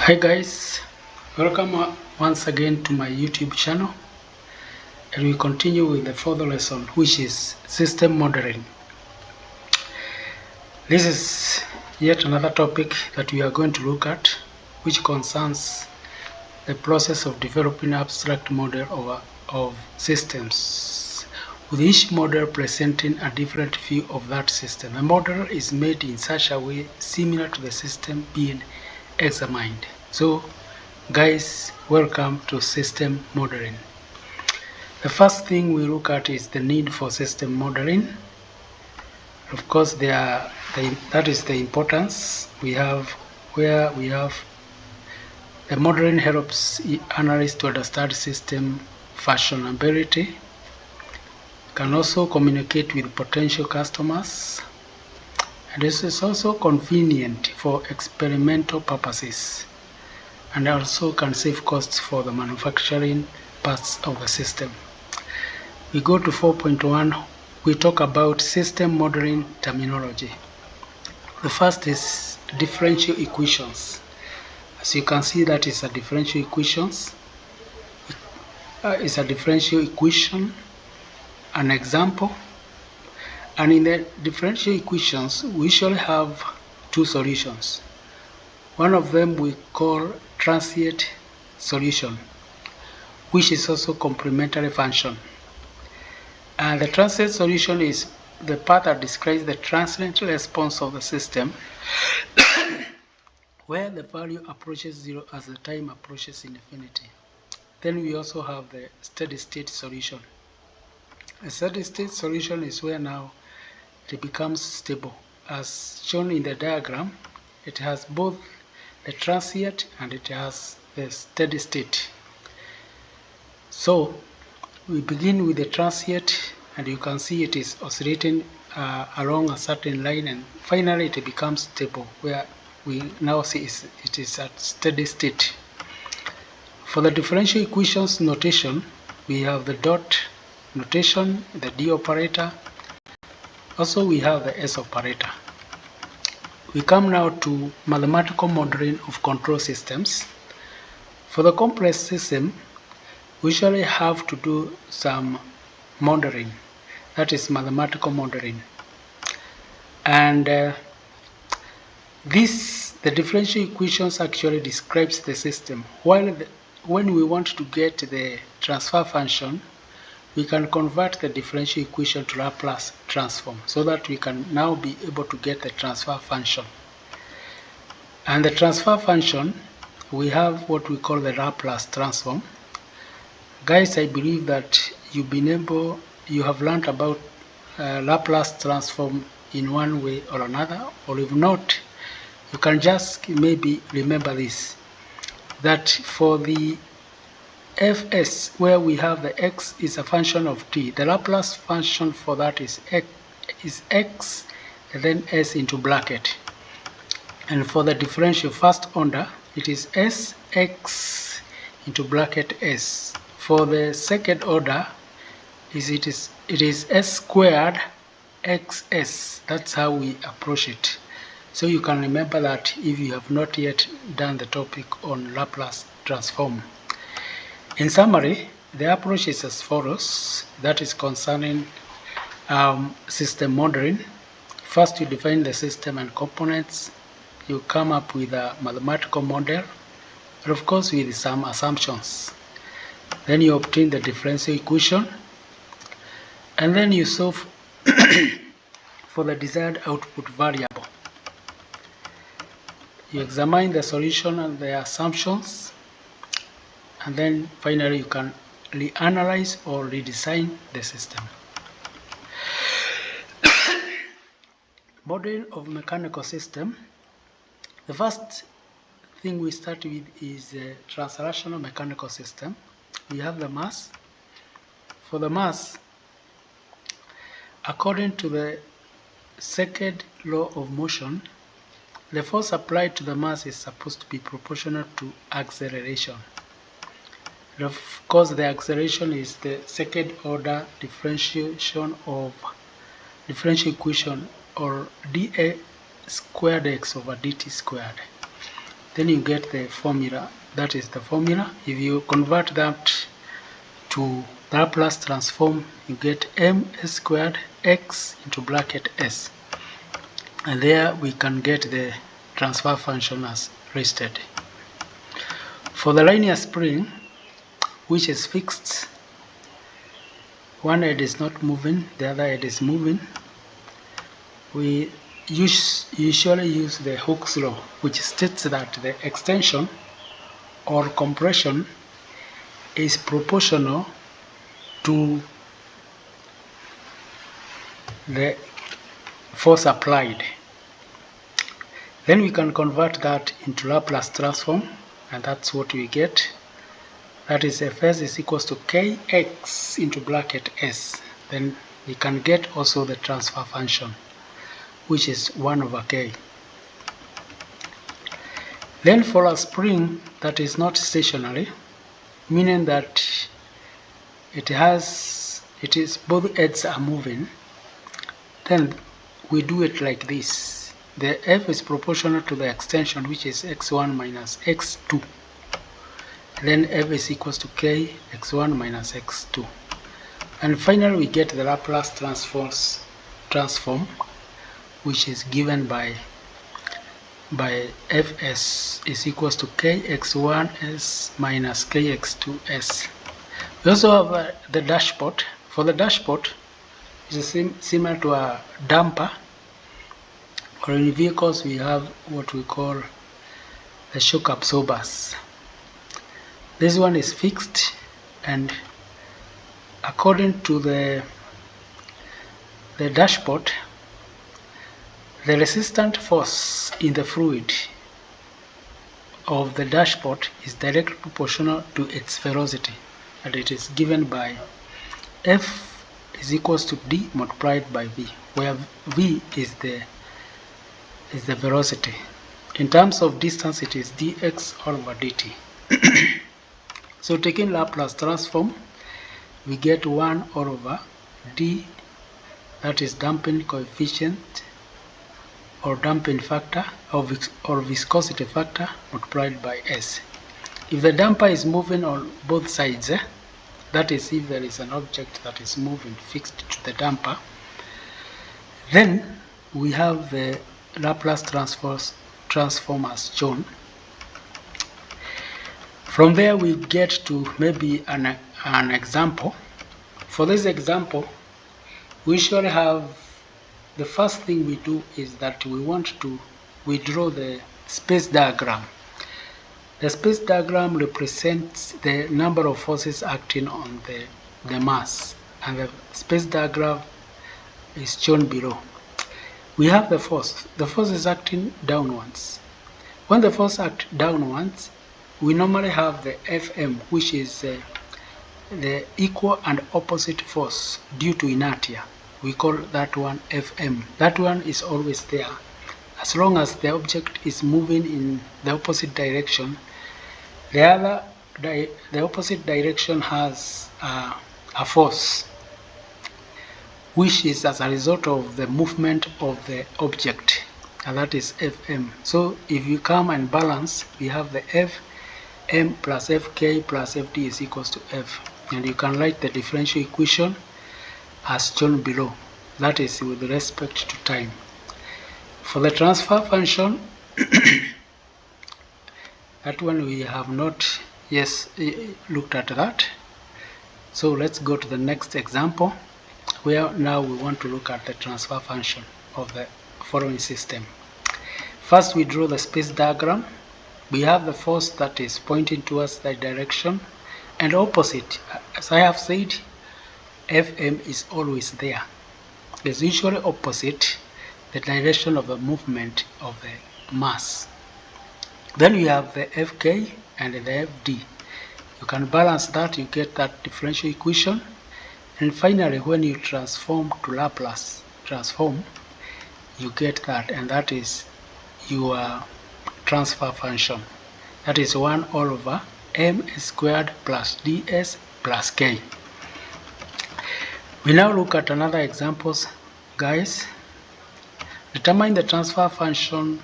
Hi guys, welcome once again to my YouTube channel, and we continue with the fourth lesson, which is system modeling. This is yet another topic that we are going to look at, which concerns the process of developing abstract model of systems, with each model presenting a different view of that system. The model is made in such a way similar to the system being examined. So guys, welcome to system modeling. The first thing we look at is the need for system modeling. Of course, that is the importance we have, where we have the modeling helps analysts to understand system functionality, can also communicate with potential customers, and this is also convenient for experimental purposes, and also can save costs for the manufacturing parts of the system. We go to 4.1, we talk about system modeling terminology. The first is differential equations. As you can see, that is a differential equations. It's a differential equation, an example. And in the differential equations, we usually have two solutions. One of them we call transient solution, which is also complementary function. And the transient solution is the part that describes the transient response of the system where the value approaches zero as the time approaches infinity. Then we also have the steady state solution. A steady state solution is where now it becomes stable. As shown in the diagram, it has both the transient and it has the steady state. So we begin with the transient, and you can see it is oscillating along a certain line, and finally it becomes stable, where we now see it is at steady state. For the differential equations notation, we have the dot notation, the D operator. Also we have the S operator. We come now to mathematical modeling of control systems. For the complex system, we usually have to do some modeling, that is mathematical modeling. And the differential equations actually describes the system, while when we want to get the transfer function, we can convert the differential equation to Laplace transform, so that we can now be able to get the transfer function. And the transfer function, we have what we call the Laplace transform. Guys, I believe that you have learned about Laplace transform in one way or another, or if not, you can just maybe remember this, that for the fs, where we have the x is a function of t, the Laplace function for that is x and then s into bracket. And for the differential first order, it is sx into bracket s. For the second order, it is s squared xs. That's how we approach it. So you can remember that if you have not yet done the topic on Laplace transform. In summary, the approach is as follows, that is concerning system modeling. First, you define the system and components. You come up with a mathematical model, and of course with some assumptions. Then you obtain the differential equation, and then you solve for the desired output variable. You examine the solution and the assumptions, and then finally you can reanalyze or redesign the system. Modeling of mechanical system. The first thing we start with is a translational mechanical system. We have the mass. For the mass, according to the second law of motion, the force applied to the mass is supposed to be proportional to acceleration. And of course, the acceleration is the second order differential equation, or dA squared x over dt squared. then you get the formula. That is the formula. If you convert that to the Laplace transform, you get m squared x into bracket s, and there we can get the transfer function as listed. For the linear spring, which is fixed, one end is not moving, the other end is moving, we usually use the Hooke's law, which states that the extension or compression is proportional to the force applied. Then we can convert that into Laplace transform, and that's what we get. That is Fs is equals to kx into bracket s. Then we can get also the transfer function, which is 1 over k. Then for a spring that is not stationary, meaning that both ends are moving, then we do it like this. The F is proportional to the extension, which is x1 minus x2. Then F is equals to k x1 minus x2. And finally we get the Laplace transform, which is given by Fs is equals to kx1s minus kx2s. We also have the dashpot. For the dashpot, it is similar to a damper, or in vehicles we have what we call the shock absorbers. This one is fixed, and according to the dashpot, the resistant force in the fluid of the dashpot is directly proportional to its velocity, and it is given by F is equals to d multiplied by v, where v is the velocity. In terms of distance, it is dx all over dt. So taking Laplace transform, we get 1 all over d, that is damping coefficient or damping factor or viscosity factor multiplied by s. If the damper is moving on both sides, that is if there is an object that is moving fixed to the damper, then we have the Laplace transform as shown. From there we get to maybe an example. For this example, we usually have, the first thing we do is that we draw the space diagram. The space diagram represents the number of forces acting on the mass, and the space diagram is shown below. We have the force. The force is acting downwards. When the force acts downwards, we normally have the Fm, which is the equal and opposite force due to inertia. We call that one Fm. That one is always there. As long as the object is moving in the opposite direction, the opposite direction has a force, which is as a result of the movement of the object, and that is Fm. So if you come and balance, we have the Fm plus Fk plus Fd is equals to F, and you can write the differential equation as shown below. That is with respect to time. For the transfer function, that one we have not yet looked at that. So let's go to the next example, where now we want to look at the transfer function of the following system. First, we draw the space diagram. We have the force that is pointing towards that direction, and opposite. As I have said, Fm is always there. It's usually opposite the direction of the movement of the mass. Then we have the Fk and the Fd. You can balance that, you get that differential equation. And finally, when you transform to Laplace transform, you get that, and that is your transfer function. That is 1 all over m squared plus ds plus k. We now look at another examples, guys. Determine the transfer function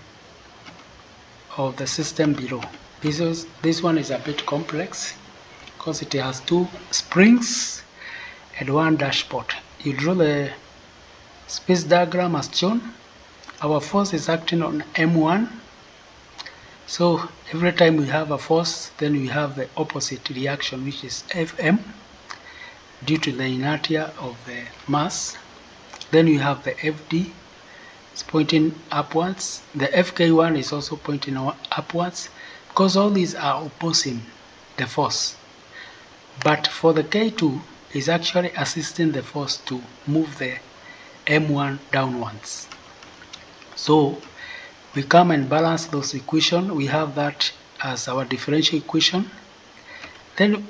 of the system below. This one is a bit complex because it has 2 springs and 1 dashboard. You draw the space diagram as shown. Our force is acting on M1. So every time we have a force, then we have the opposite reaction, which is Fm, due to the inertia of the mass. Then we have the Fd, it's pointing upwards. The Fk1 is also pointing upwards, because all these are opposing the force. But for the K2 is actually assisting the force to move the M1 downwards. So we come and balance those equations. We have that as our differential equation. Then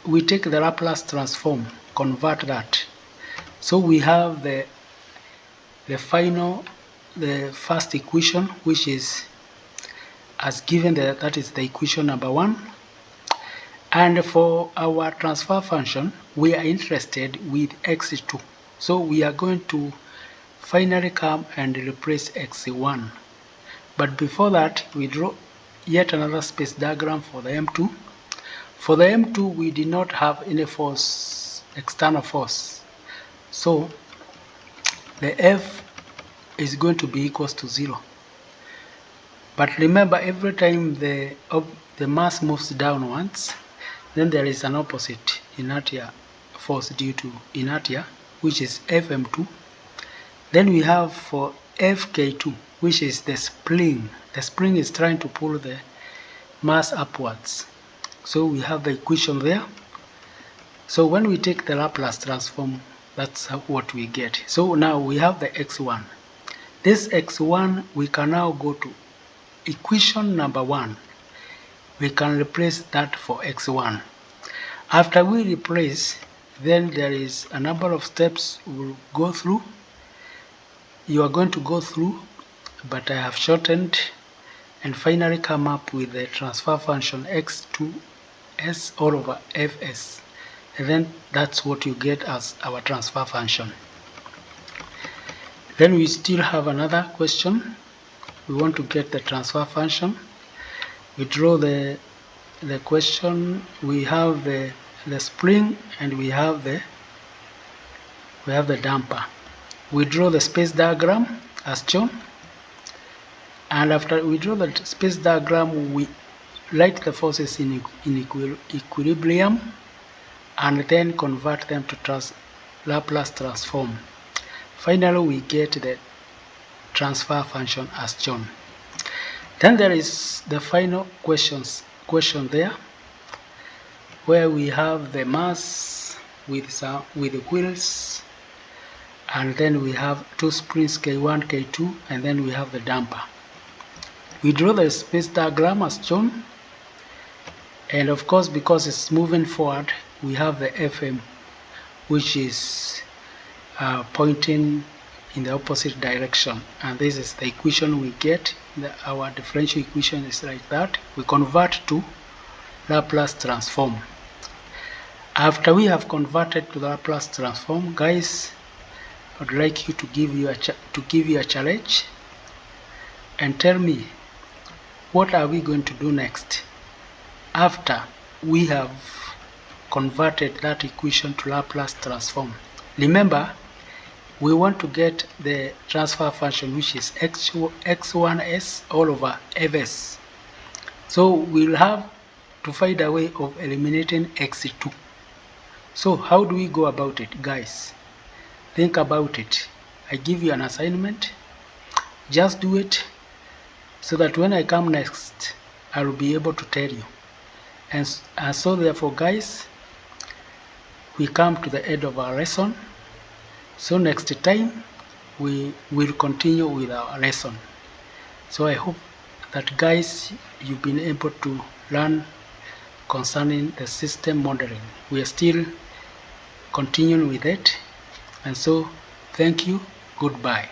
we take the Laplace transform, convert that. So we have the first equation, which is as given, that is the equation number 1. And for our transfer function, we are interested with x2. So we are going to finally come and replace x1. But before that, we draw yet another space diagram for the M2. For the M2, we did not have any force, external force. So the F is going to be equals to 0. But remember, every time the mass moves downwards, then there is an opposite inertia force due to inertia, which is Fm2. Then we have for Fk2, which is the spring. The spring is trying to pull the mass upwards. So we have the equation there. So when we take the Laplace transform, that's what we get. So now we have the x1. This x1, we can now go to equation number 1. We can replace that for x1. After we replace, then there is a number of steps we'll go through. You are going to go through, but I have shortened and finally come up with the transfer function x2s all over fs. And then that's what you get as our transfer function. Then we still have another question. We want to get the transfer function. We draw the question. We have the spring and we have the damper. We draw the space diagram as shown, and after we draw the space diagram, we write the forces in equilibrium and then convert them to Laplace transform. Finally, we get the transfer function as shown. Then there is the final question there, where we have the mass with the wheels, and then we have 2 springs K1, K2, and then we have the damper. We draw the space diagram as shown, and of course, because it's moving forward, we have the Fm, which is pointing in the opposite direction, and this is the equation we get. Our differential equation is like that. We convert to Laplace transform. After we have converted to Laplace transform, guys, I'd like you to give you a challenge and tell me, what are we going to do next after we have converted that equation to Laplace transform? Remember, we want to get the transfer function, which is x1s all over fs. So we'll have to find a way of eliminating x2. So how do we go about it, guys? Think about it. I give you an assignment. Just do it so that when I come next, I will be able to tell you. And so therefore, guys, we come to the end of our lesson. So next time we will continue with our lesson. So I hope that, guys, you've been able to learn concerning the system modeling. We are still continuing with it, and so thank you. Goodbye.